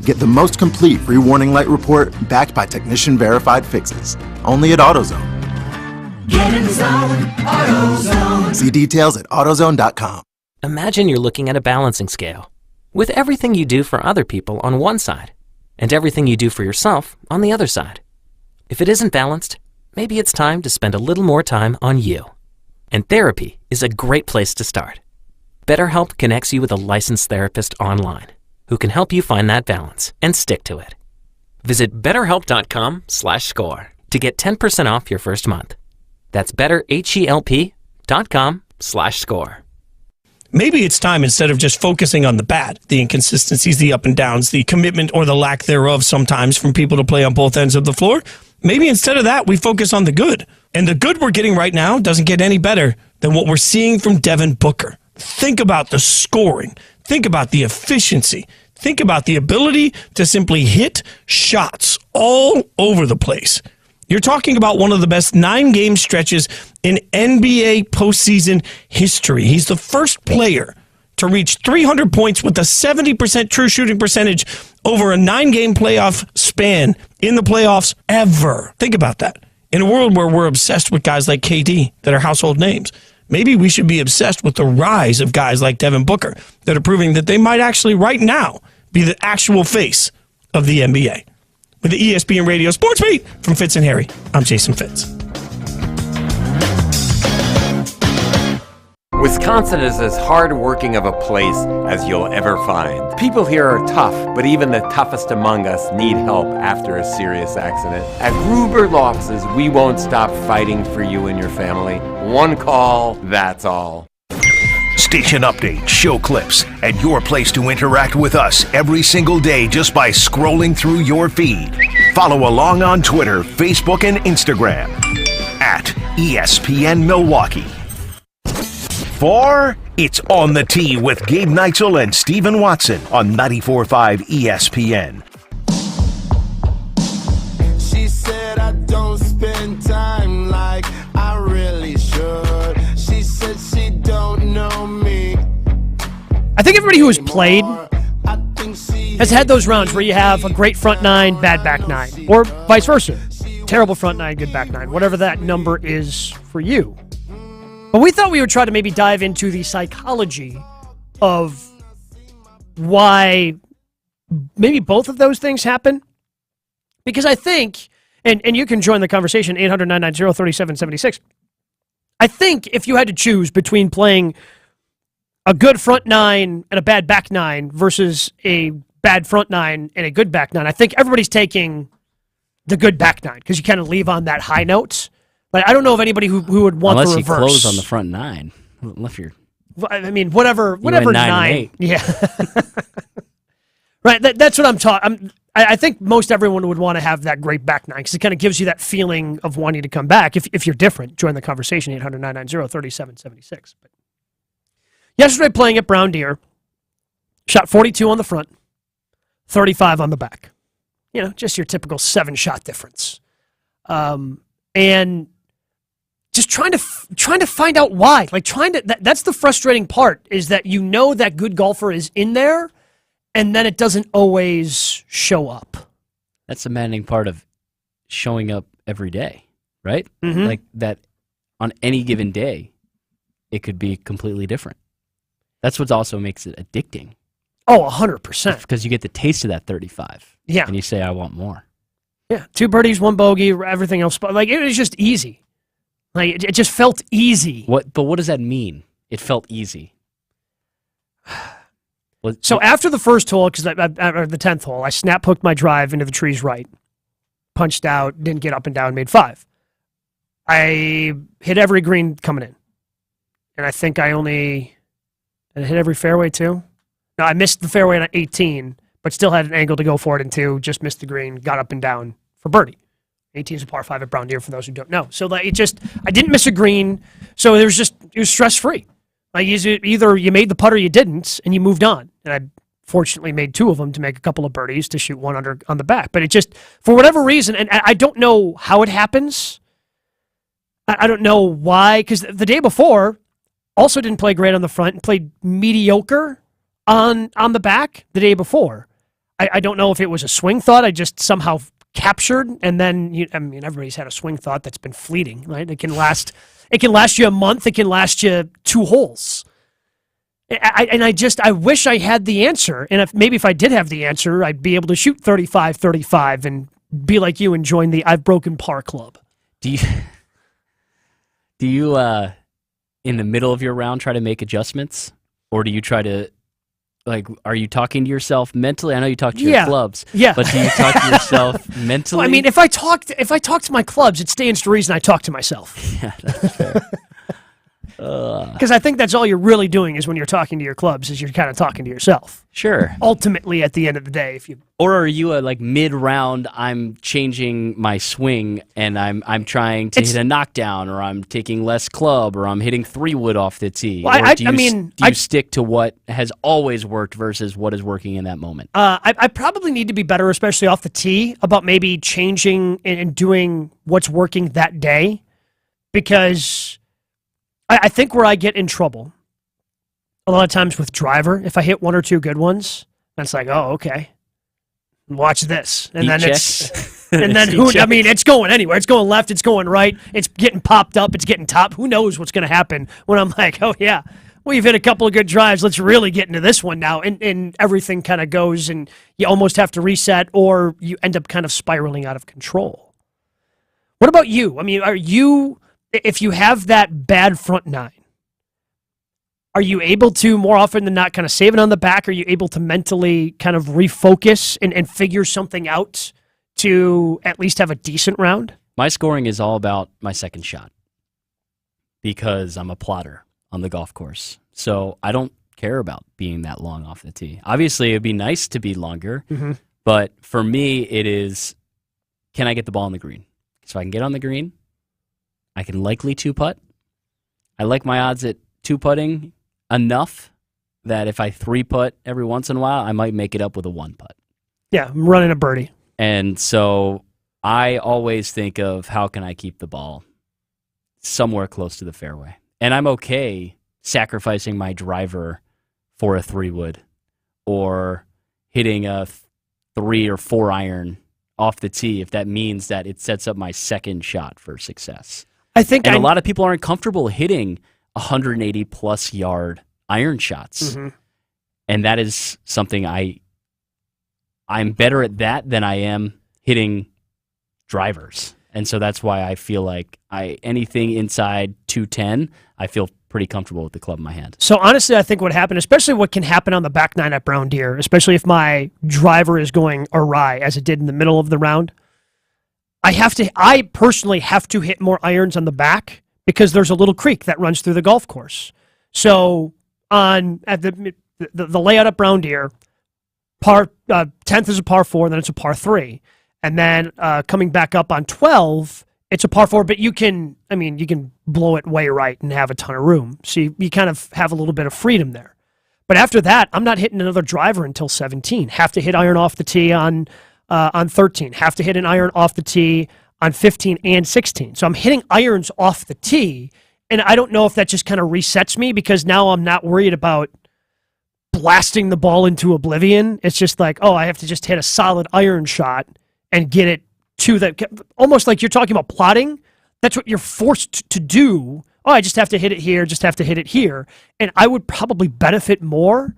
Get the most complete free warning light report backed by technician-verified fixes. Only at AutoZone. Get in the zone, AutoZone. See details at AutoZone.com. Imagine you're looking at a balancing scale with everything you do for other people on one side and everything you do for yourself on the other side. If it isn't balanced, maybe it's time to spend a little more time on you. And therapy is a great place to start. BetterHelp connects you with a licensed therapist online who can help you find that balance and stick to it. Visit BetterHelp.com/score to get 10% off your first month. That's BetterHelp.com/score. Maybe it's time, instead of just focusing on the bad, the inconsistencies, the up and downs, the commitment or the lack thereof sometimes from people to play on both ends of the floor, maybe instead of that, we focus on the good. And the good we're getting right now doesn't get any better than what we're seeing from Devin Booker. Think about the scoring. Think about the efficiency. Think about the ability to simply hit shots all over the place. You're talking about one of the best 9-game stretches in NBA postseason history. He's the first player to reach 300 points with a 70% true shooting percentage over a 9-game playoff span in the playoffs ever. Think about that. In a world where we're obsessed with guys like KD that are household names, maybe we should be obsessed with the rise of guys like Devin Booker that are proving that they might actually right now be the actual face of the NBA. With the ESPN Radio Sports Beat from Fitz and Harry, I'm Jason Fitz. Wisconsin is as hard-working of a place as you'll ever find. People here are tough, but even the toughest among us need help after a serious accident. At Gruber Law Offices, we won't stop fighting for you and your family. One call, that's all. Station updates, show clips, and your place to interact with us every single day just by scrolling through your feed. Follow along on Twitter, Facebook, and Instagram at ESPN Milwaukee. It's On the Tee with Gabe Neitzel and Stephen Watson on 94.5 ESPN. She said I don't spend time like I really should. She said she don't know me. I think everybody who has played has had those rounds where you have a great front nine, bad back nine, or vice versa. Terrible front nine, good back nine, whatever that number is for you. But we thought we would try to maybe dive into the psychology of why maybe both of those things happen. Because I think, and you can join the conversation, 800-990-3776. I think if you had to choose between playing a good front nine and a bad back nine versus a bad front nine and a good back nine, I think everybody's taking the good back nine because you kind of leave on that high note. Like, I don't know of anybody who would want Unless the reverse. you close on the front nine. Unless you're... I mean, whatever nine and nine. eight. Yeah. Right, that's what I'm talking. I think most everyone would want to have that great back nine because it kind of gives you that feeling of wanting to come back. If you're different, join the conversation, 800-990-3776. But yesterday, playing at Brown Deer, shot 42 on the front, 35 on the back. You know, just your typical 7-shot difference. And just trying to find out why. Like that's the frustrating part, is that you know that good golfer is in there, and then it doesn't always show up. That's the maddening part of showing up every day, right? Mhm. Like that on any given day, it could be completely different. That's what also makes it addicting. Oh, 100%. Because you get the taste of that 35. Yeah. And you say, I want more. Yeah, 2 birdies, 1 bogey, everything else. Like, it was just easy. Like, it just felt easy. But what does that mean? It felt easy. So after the first hole, because the 10th hole, I snap hooked my drive into the trees right, punched out, didn't get up and down, made 5. I hit every green coming in, and I think I hit every fairway too. No, I missed the fairway on 18, but still had an angle to go for it, and 2, just missed the green, got up and down for birdie. 18 is a par 5 at Brown Deer for those who don't know. So like, I didn't miss a green, so it was stress free. Like, either you made the putt or you didn't, and you moved on. And I fortunately made 2 of them to make a couple of birdies to shoot 1 under on the back. But it just, for whatever reason, and I don't know how it happens. I don't know why, because the day before, also didn't play great on the front and played mediocre on the back the day before. I don't know if it was a swing thought I just somehow captured, and then everybody's had a swing thought that's been fleeting, right? It can last you a month, it can last you 2 holes. I wish I had the answer, and if I did have the answer, I'd be able to shoot 35 and be like you and join the I've Broken Par Club. Do you in the middle of your round try to make adjustments, or do you try to, like, are you talking to yourself mentally? I know you talk to your clubs, but do you talk to yourself mentally? Well, I mean, if I talk to my clubs, it stands to reason I talk to myself. Yeah, that's fair. Because I think that's all you're really doing is when you're talking to your clubs, is you're kind of talking to yourself. Sure. Ultimately, at the end of the day, Or are you like mid-round, I'm changing my swing and I'm trying to hit a knockdown, or I'm taking less club, or I'm hitting 3-wood off the tee? Well, or do you stick to what has always worked versus what is working in that moment? I probably need to be better, especially off the tee, about maybe changing and doing what's working that day, because I think where I get in trouble a lot of times with driver, if I hit 1 or 2 good ones, then it's like, oh, okay, watch this, and then it's it's going anywhere. It's going left, it's going right, it's getting popped up, it's getting top. Who knows what's going to happen when I'm like, oh yeah, well, you've hit a couple of good drives, let's really get into this one now, and everything kind of goes, and you almost have to reset, or you end up kind of spiraling out of control. What about you? I mean, if you have that bad front nine, are you able to, more often than not, kind of save it on the back? Are you able to mentally kind of refocus and figure something out to at least have a decent round? My scoring is all about my second shot because I'm a plotter on the golf course. So I don't care about being that long off the tee. Obviously, it'd be nice to be longer, but for me, it is, can I get the ball on the green? So I can get on the green, I can likely 2-putt. I like my odds at 2-putting enough that if I 3-putt every once in a while, I might make it up with a 1-putt. Yeah, I'm running a birdie. And so I always think of how can I keep the ball somewhere close to the fairway. And I'm okay sacrificing my driver for a 3-wood or hitting a 3 or 4 iron off the tee if that means that it sets up my second shot for success. I think a lot of people aren't comfortable hitting 180-plus yard iron shots. And that is something I'm better at that than I am hitting drivers. And so that's why I feel like anything inside 210, I feel pretty comfortable with the club in my hand. So honestly, I think what happened, especially what can happen on the back nine at Brown Deer, especially if my driver is going awry, as it did in the middle of the round, I personally have to hit more irons on the back because there's a little creek that runs through the golf course. So at the layout at Brown Deer, 10th is a par 4, then it's a par 3. And then coming back up on 12, it's a par 4, but you can blow it way right and have a ton of room. So you kind of have a little bit of freedom there. But after that, I'm not hitting another driver until 17. Have to hit iron off the tee on 13. Have to hit an iron off the tee on 15 and 16. So I'm hitting irons off the tee, and I don't know if that just kind of resets me because now I'm not worried about blasting the ball into oblivion. It's just like, oh, I have to just hit a solid iron shot and get it to almost like you're talking about plotting. That's what you're forced to do. Oh, I just have to hit it here, just have to hit it here. And I would probably benefit more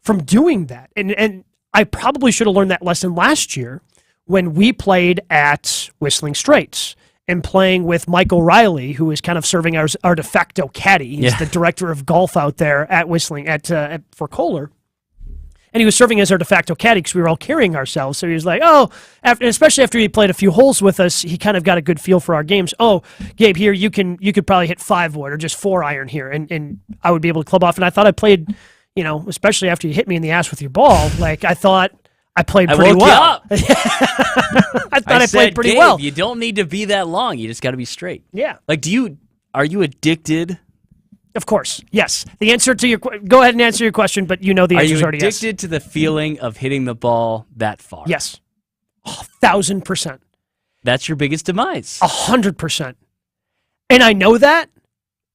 from doing that. And I probably should have learned that lesson last year when we played at Whistling Straits and playing with Mike O'Reilly, who is kind of serving as our de facto caddy. He's the director of golf out there at Whistling for Kohler. And he was serving as our de facto caddy because we were all carrying ourselves. So he was like, especially after he played a few holes with us, he kind of got a good feel for our games. Oh, Gabe, here, you could probably hit 5 wood or just 4 iron here. And I would be able to club off. And I thought I played, especially after you hit me in the ass with your ball, like I thought I played pretty well. I thought I played pretty well. You don't need to be that long. You just got to be straight. Yeah. Like, are you addicted? Of course, yes. The answer to go ahead and answer your question, but the answer is already yes. Are you addicted to the feeling of hitting the ball that far? Yes. 1,000%. That's your biggest demise. 100%. And I know that,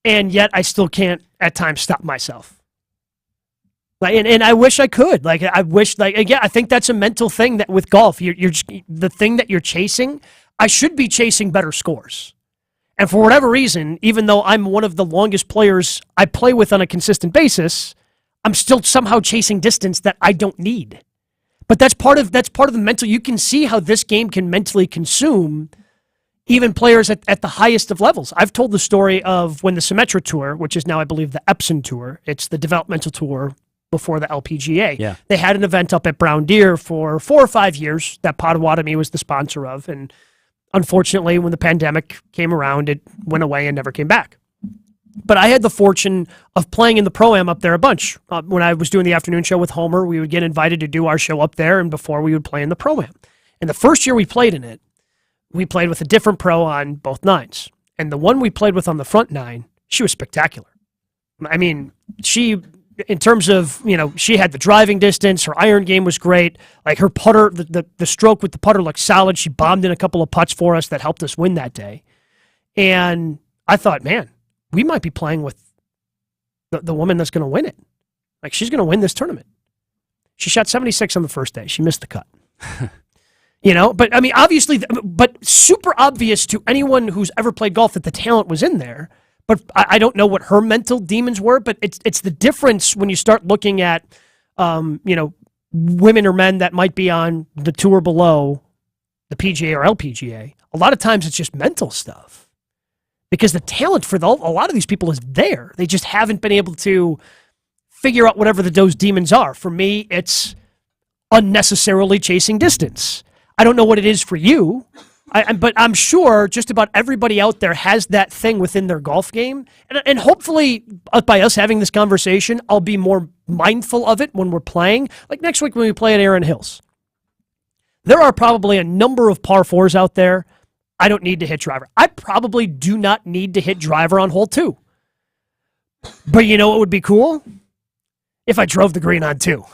and yet I still can't at times stop myself. And I wish I could. Again, I think that's a mental thing that with golf, you're just, the thing that you're chasing, I should be chasing better scores. And for whatever reason, even though I'm one of the longest players I play with on a consistent basis, I'm still somehow chasing distance that I don't need. But that's part of the mental. You can see how this game can mentally consume even players at the highest of levels. I've told the story of when the Symetra Tour, which is now I believe the Epson Tour, it's the developmental tour before the LPGA. Yeah. They had an event up at Brown Deer for 4 or 5 years that Potawatomi was the sponsor of, and unfortunately, when the pandemic came around, it went away and never came back. But I had the fortune of playing in the Pro-Am up there a bunch. When I was doing the afternoon show with Homer, we would get invited to do our show up there, and before we would play in the Pro-Am. And the first year we played in it, we played with a different pro on both nines. And the one we played with on the front nine, she was spectacular. I mean, in terms of, she had the driving distance, her iron game was great. Like her putter, the stroke with the putter looked solid. She bombed in a couple of putts for us that helped us win that day. And I thought, man, we might be playing with the woman that's going to win it. Like, she's going to win this tournament. She shot 76 on the first day. She missed the cut. But I mean, obviously, but super obvious to anyone who's ever played golf that the talent was in there. But I don't know what her mental demons were, but it's the difference when you start looking at, women or men that might be on the tour below the PGA or LPGA. A lot of times it's just mental stuff because the talent for a lot of these people is there. They just haven't been able to figure out whatever those demons are. For me, it's unnecessarily chasing distance. I don't know what it is for you. But I'm sure just about everybody out there has that thing within their golf game. And hopefully, by us having this conversation, I'll be more mindful of it when we're playing. Like next week when we play at Erin Hills. There are probably a number of par 4s out there. I don't need to hit driver. I probably do not need to hit driver on hole 2. But you know what would be cool? If I drove the green on 2.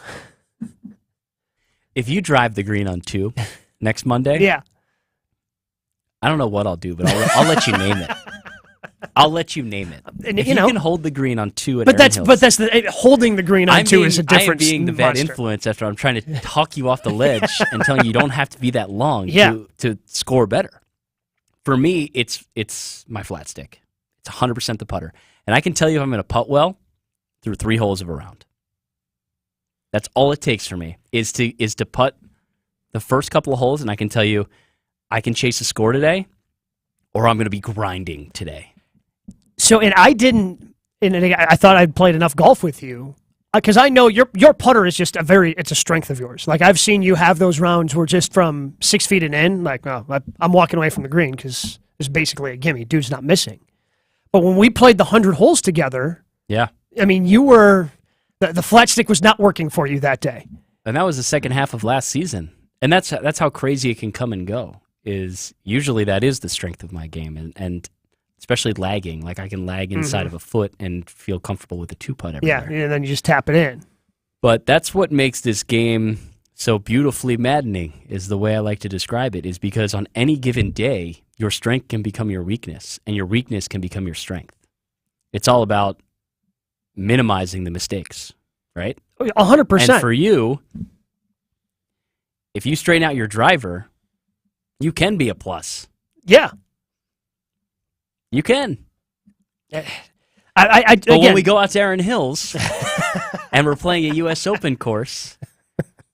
If you drive the green on 2 next Monday... Yeah. I don't know what I'll do, but I'll let you name it. I'll let you name it. And, if you can hold the green on 2 at but Erin Hills, but that's holding the green on 2 is a different. I am being the bad influence after I'm trying to talk you off the ledge and telling you don't have to be that long to score better. For me, it's my flat stick. It's 100% the putter, and I can tell you if I'm going to putt well through 3 holes of a round. That's all it takes for me is to putt the first couple of holes, and I can tell you I can chase a score today, or I'm going to be grinding today. So, and I didn't, and I thought I'd played enough golf with you, because I know your putter is just it's a strength of yours. Like, I've seen you have those rounds where just from 6 feet and in, like, well, I'm walking away from the green because it's basically a gimme. Dude's not missing. But when we played the 100 holes together, yeah, I mean, you were, the flat stick was not working for you that day. And that was the second half of last season. And that's how crazy it can come and go, is usually that is the strength of my game. And especially lagging. Like, I can lag inside of a foot and feel comfortable with a 2-putt everywhere. Yeah, and then you just tap it in. But that's what makes this game so beautifully maddening, is the way I like to describe it, is because on any given day, your strength can become your weakness, and your weakness can become your strength. It's all about minimizing the mistakes, right? 100%. And for you, if you straighten out your driver, you can be a plus. Yeah. You can. But again, when we go out to Erin Hills and we're playing a U.S. Open course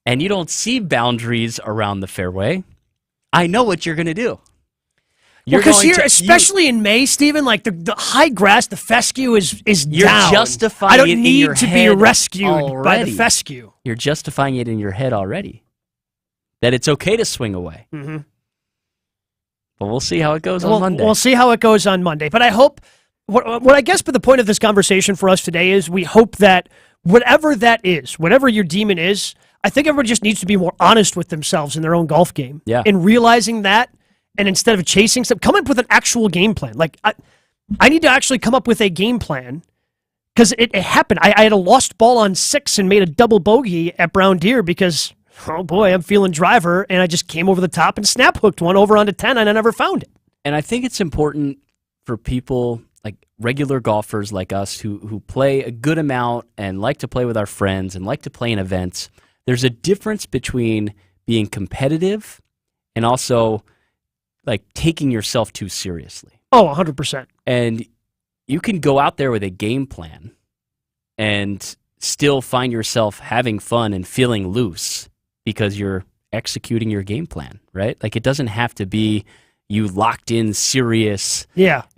and you don't see boundaries around the fairway, I know what you're going to do. Because here, especially in May, Stephen, like the high grass, the fescue is you're down. Justifying I don't it in need your to be head rescued already. by the fescue. You're justifying it in your head already. That it's okay to swing away. Mm-hmm. But we'll see how it goes on Monday. We'll see how it goes on Monday. But I hope, what I guess, but the point of this conversation for us today is we hope that whatever that is, whatever your demon is, I think everybody just needs to be more honest with themselves in their own golf game. Yeah. And realizing that, and instead of chasing stuff, come up with an actual game plan. Like, I need to actually come up with a game plan, because it happened. I had a lost ball on 6 and made a double bogey at Brown Deer because, oh boy, I'm feeling driver, and I just came over the top and snap hooked one over onto 10, and I never found it. And I think it's important for people, like regular golfers like us, who play a good amount and like to play with our friends and like to play in events. There's a difference between being competitive and also like taking yourself too seriously. Oh, 100%. And you can go out there with a game plan and still find yourself having fun and feeling loose because you're executing your game plan, right? Like, it doesn't have to be you locked in serious,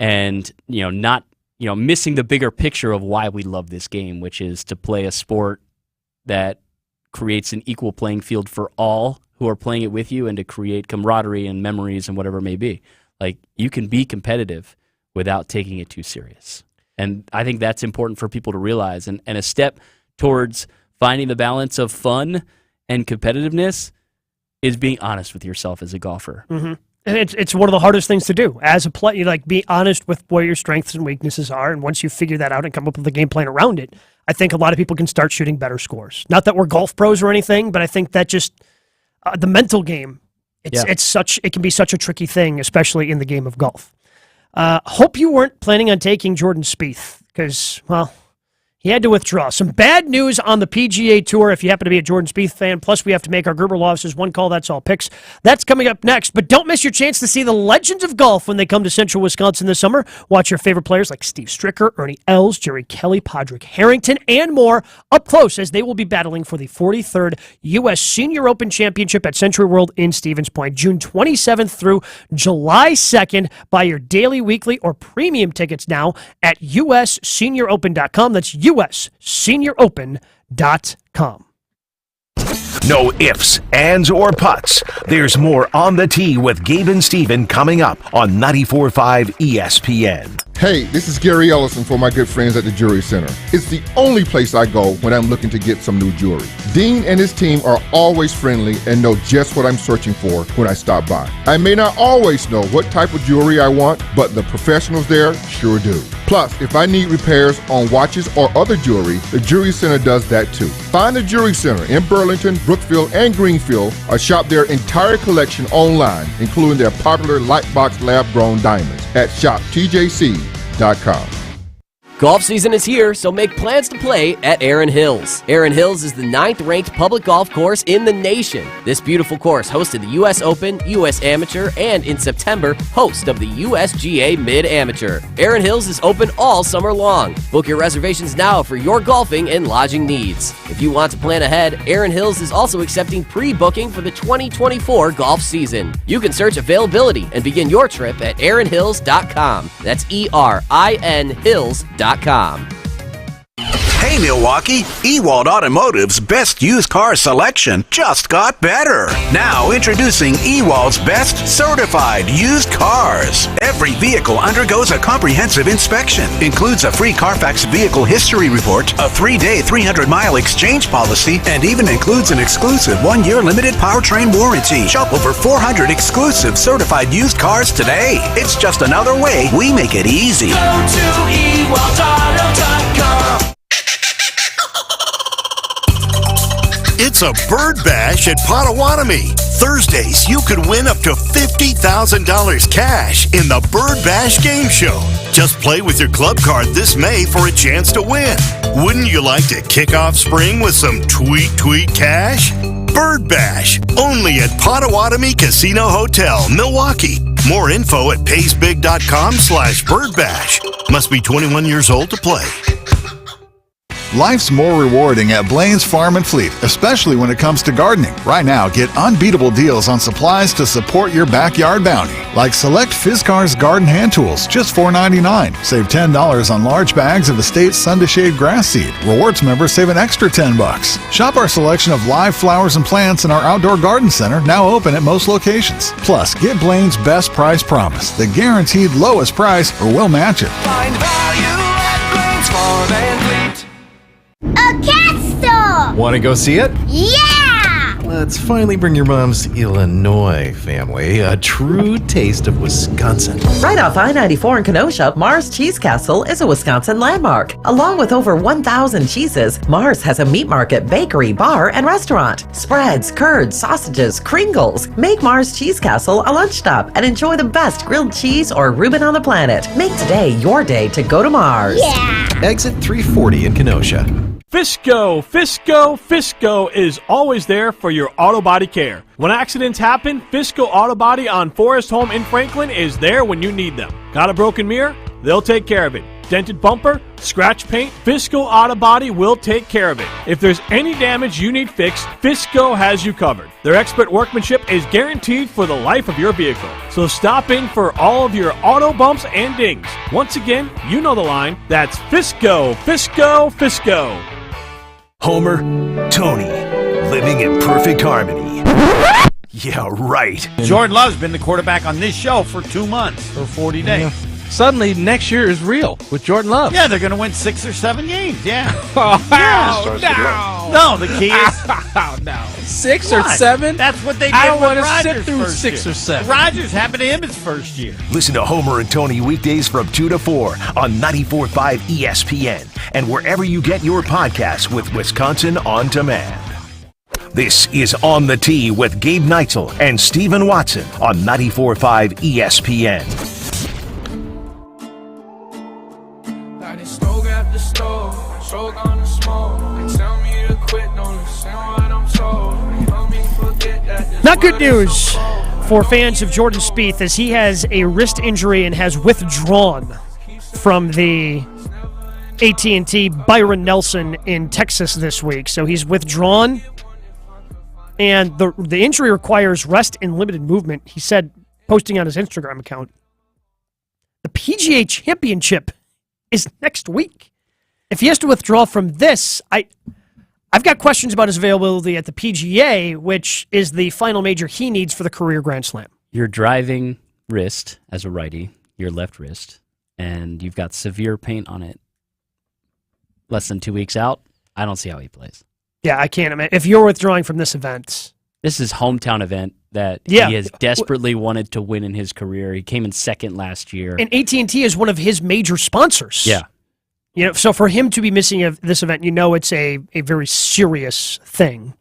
and not missing the bigger picture of why we love this game, which is to play a sport that creates an equal playing field for all who are playing it with you, and to create camaraderie and memories and whatever it may be. Like, you can be competitive without taking it too serious. And I think that's important for people to realize. And a step towards finding the balance of fun and competitiveness is being honest with yourself as a golfer. Mm-hmm. And it's one of the hardest things to do as a player. Like, be honest with where your strengths and weaknesses are, and once you figure that out and come up with a game plan around it, I think a lot of people can start shooting better scores. Not that we're golf pros or anything, but I think that just the mental game. It can be such a tricky thing, especially in the game of golf. Hope you weren't planning on taking Jordan Spieth, because, well, he had to withdraw. Some bad news on the PGA Tour if you happen to be a Jordan Spieth fan. Plus, we have to make our Gerber Law Office's One Call, That's All picks. That's coming up next. But don't miss your chance to see the legends of golf when they come to Central Wisconsin this summer. Watch your favorite players like Steve Stricker, Ernie Els, Jerry Kelly, Padraig Harrington, and more up close as they will be battling for the 43rd U.S. Senior Open Championship at Century World in Stevens Point, June 27th through July 2nd. Buy your daily, weekly, or premium tickets now at ussenioropen.com. That's ussenioropen.com. No ifs, ands, or puts. There's more On the Tee with Gabe and Steven coming up on 94.5 ESPN. Hey, this is Gary Ellison for my good friends at the Jewelry Center. It's the only place I go when I'm looking to get some new jewelry. Dean and his team are always friendly and know just what I'm searching for when I stop by. I may not always know what type of jewelry I want, but the professionals there sure do. Plus, if I need repairs on watches or other jewelry, the Jewelry Center does that too. Find the Jewelry Center in Burlington, Brookfield, and Greenfield, or shop their entire collection online, including their popular Lightbox lab-grown diamonds at shoptjc.com. Golf season is here, so make plans to play at Erin Hills. Erin Hills is the 9th-ranked public golf course in the nation. This beautiful course hosted the U.S. Open, U.S. Amateur, and in September, host of the USGA Mid-Amateur. Erin Hills is open all summer long. Book your reservations now for your golfing and lodging needs. If you want to plan ahead, Erin Hills is also accepting pre-booking for the 2024 golf season. You can search availability and begin your trip at erinhills.com. That's ERIN Hills.com. Hey Milwaukee, Ewald Automotive's best used car selection just got better. Now introducing Ewald's best certified used cars. Every vehicle undergoes a comprehensive inspection, includes a free Carfax vehicle history report, a 3-day 300-mile exchange policy, and even includes an exclusive 1-year limited powertrain warranty. Shop over 400 exclusive certified used cars today. It's just another way we make it easy. Go to EWaldAuto.com. It's a Bird Bash at Potawatomi. Thursdays, you could win up to $50,000 cash in the Bird Bash Game Show. Just play with your club card this May for a chance to win. Wouldn't you like to kick off spring with some tweet cash? Bird Bash, only at Potawatomi Casino Hotel, Milwaukee. More info at paysbig.com/birdbash. Must be 21 years old to play. Life's more rewarding at Blaine's Farm and Fleet, especially when it comes to gardening. Right now, get unbeatable deals on supplies to support your backyard bounty, like select Fiskars garden hand tools, just $4.99. Save $10 on large bags of Estate Sun to Shade grass seed. Rewards members save an extra $10. Shop our selection of live flowers and plants in our outdoor garden center, now open at most locations. Plus, get Blaine's best price promise, the guaranteed lowest price, or we'll match it. Find value at Blaine's Farm and Fleet. A cat store! Want to go see it? Yeah! Let's finally bring your mom's Illinois family a true taste of Wisconsin. Right off I-94 in Kenosha, Mars Cheese Castle is a Wisconsin landmark. Along with over 1,000 cheeses, Mars has a meat market, bakery, bar, and restaurant. Spreads, curds, sausages, Kringles. Make Mars Cheese Castle a lunch stop and enjoy the best grilled cheese or Reuben on the planet. Make today your day to go to Mars. Yeah! Exit 340 in Kenosha. Fisco is always there for your auto body care. When accidents happen, Fisco Auto Body on Forest Home in Franklin is there when you need them. Got a broken mirror? They'll take care of it. Dented bumper? Scratch paint? Fisco Auto Body will take care of it. If there's any damage you need fixed, Fisco has you covered. Their expert workmanship is guaranteed for the life of your vehicle. So stop in for all of your auto bumps and dings. Once again, you know the line. That's Fisco. Homer, Tony, living in perfect harmony. Yeah, right. Jordan Love's been the quarterback on this show for 2 months or 40 days. Yeah. Suddenly, next year is real with Jordan Love. Yeah, they're going to win 6 or 7 games. Yeah. No, the key is no. 6 or 7? That's what they did. I don't want to sit through 6 or 7. Rodgers happened to him his first year. Listen to Homer and Tony weekdays from 2 to 4 on 94.5 ESPN and wherever you get your podcasts with Wisconsin On Demand. This is On the Tee with Gabe Neitzel and Stephen Watson on 94.5 ESPN. Not good news for fans of Jordan Spieth, as he has a wrist injury and has withdrawn from the AT&T Byron Nelson in Texas this week. So he's withdrawn, and the injury requires rest and limited movement, he said, posting on his Instagram account. The PGA Championship is next week. If he has to withdraw from this, I've got questions about his availability at the PGA, which is the final major he needs for the career Grand Slam. Your driving wrist as a righty, your left wrist, and you've got severe pain on it. Less than 2 weeks out, I don't see how he plays. Yeah, I can't imagine. If you're withdrawing from this event. This is hometown event that he has desperately wanted to win in his career. He came in second last year. And AT&T is one of his major sponsors. Yeah. You know, so for him to be missing this event, you know it's a very serious thing.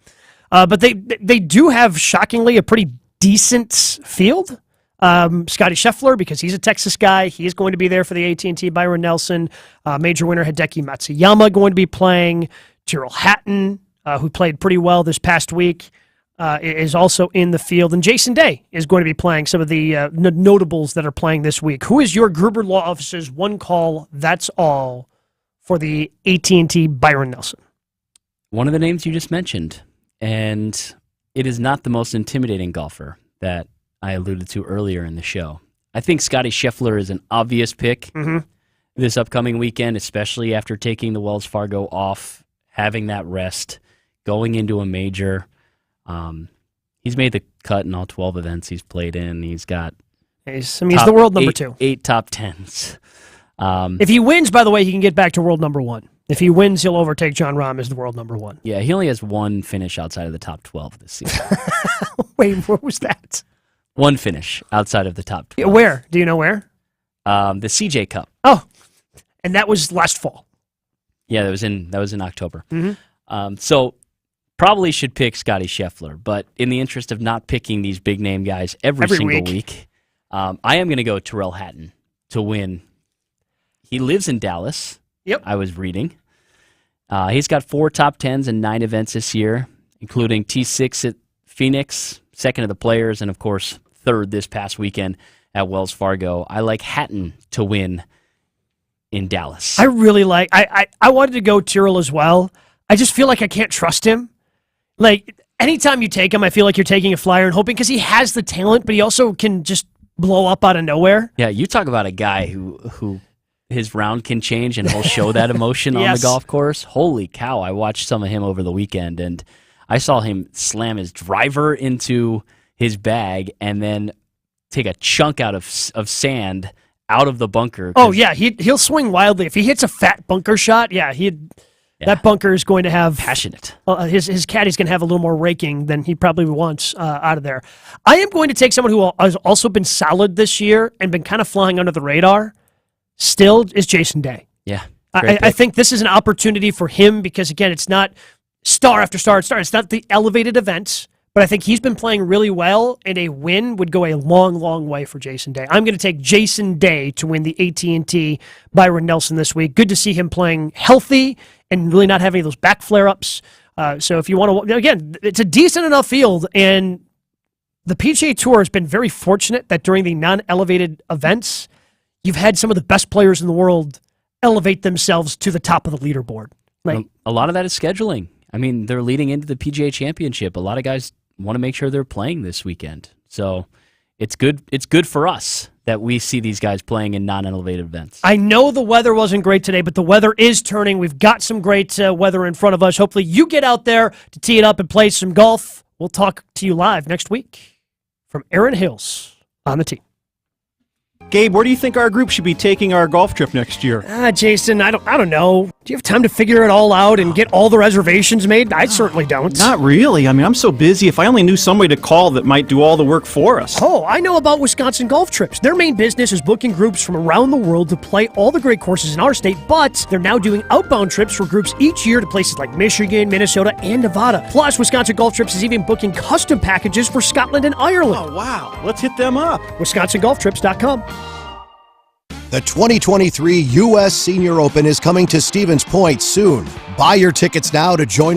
But they do have, shockingly, a pretty decent field. Scotty Scheffler, because he's a Texas guy. He is going to be there for the AT&T Byron Nelson. Major winner Hideki Matsuyama going to be playing. Tyrrell Hatton, who played pretty well this past week, is also in the field. And Jason Day is going to be playing some of the notables that are playing this week. Who is your Gruber Law Office's one call, that's all, for the AT&T Byron Nelson? One of the names you just mentioned, and it is not the most intimidating golfer that I alluded to earlier in the show. I think Scotty Scheffler is an obvious pick this upcoming weekend, especially after taking the Wells Fargo off, having that rest, going into a major. He's made the cut in all 12 events he's played in. He's got he's the world number 2. 8 top 10s. If he wins, by the way, he can get back to world number 1. If he wins, he'll overtake Jon Rahm as the world number 1. Yeah, he only has one finish outside of the top 12 this season. Wait, what was that? One finish outside of the top 12. Where? Do you know where? The CJ Cup. Oh, and that was last fall. Yeah, that was in October. So probably should pick Scotty Scheffler, but in the interest of not picking these big name guys every single week, I am going to go Tyrrell Hatton to win. He lives in Dallas. Yep. I was reading. He's got 4 top 10s and 9 events this year, including T6 at Phoenix, 2nd of the Players, and of course 3rd this past weekend at Wells Fargo. I like Hatton to win in Dallas. I really like. I wanted to go Tyrrell as well. I just feel like I can't trust him. Like anytime you take him, I feel like you're taking a flyer and hoping, because he has the talent, but he also can just blow up out of nowhere. Yeah, you talk about a guy who his round can change and he'll show that emotion on the golf course. Holy cow, I watched some of him over the weekend, and I saw him slam his driver into his bag and then take a chunk out of sand out of the bunker. Oh, yeah, he'll swing wildly. If he hits a fat bunker shot, that bunker is going to have... Passionate. His caddy's going to have a little more raking than he probably wants out of there. I am going to take someone who has also been solid this year and been kind of flying under the radar, still, is Jason Day. Yeah. I think this is an opportunity for him because, again, it's not star after star after star. It's not the elevated events, but I think he's been playing really well, and a win would go a long, long way for Jason Day. I'm going to take Jason Day to win the AT&T Byron Nelson this week. Good to see him playing healthy and really not having those back flare-ups. So if you want to, again, it's a decent enough field, and the PGA Tour has been very fortunate that during the non-elevated events, you've had some of the best players in the world elevate themselves to the top of the leaderboard. Like, a lot of that is scheduling. I mean, they're leading into the PGA Championship. A lot of guys want to make sure they're playing this weekend. So it's good. It's good for us that we see these guys playing in non-elevated events. I know the weather wasn't great today, but the weather is turning. We've got some great weather in front of us. Hopefully you get out there to tee it up and play some golf. We'll talk to you live next week from Erin Hills on the tee. Gabe, where do you think our group should be taking our golf trip next year? Jason, I don't know. Do you have time to figure it all out and get all the reservations made? I certainly don't. Not really. I mean, I'm so busy. If I only knew somebody to call that might do all the work for us. Oh, I know about Wisconsin Golf Trips. Their main business is booking groups from around the world to play all the great courses in our state, but they're now doing outbound trips for groups each year to places like Michigan, Minnesota, and Nevada. Plus, Wisconsin Golf Trips is even booking custom packages for Scotland and Ireland. Oh, wow. Let's hit them up. WisconsinGolfTrips.com. The 2023 U.S. Senior Open is coming to Stevens Point soon. Buy your tickets now to join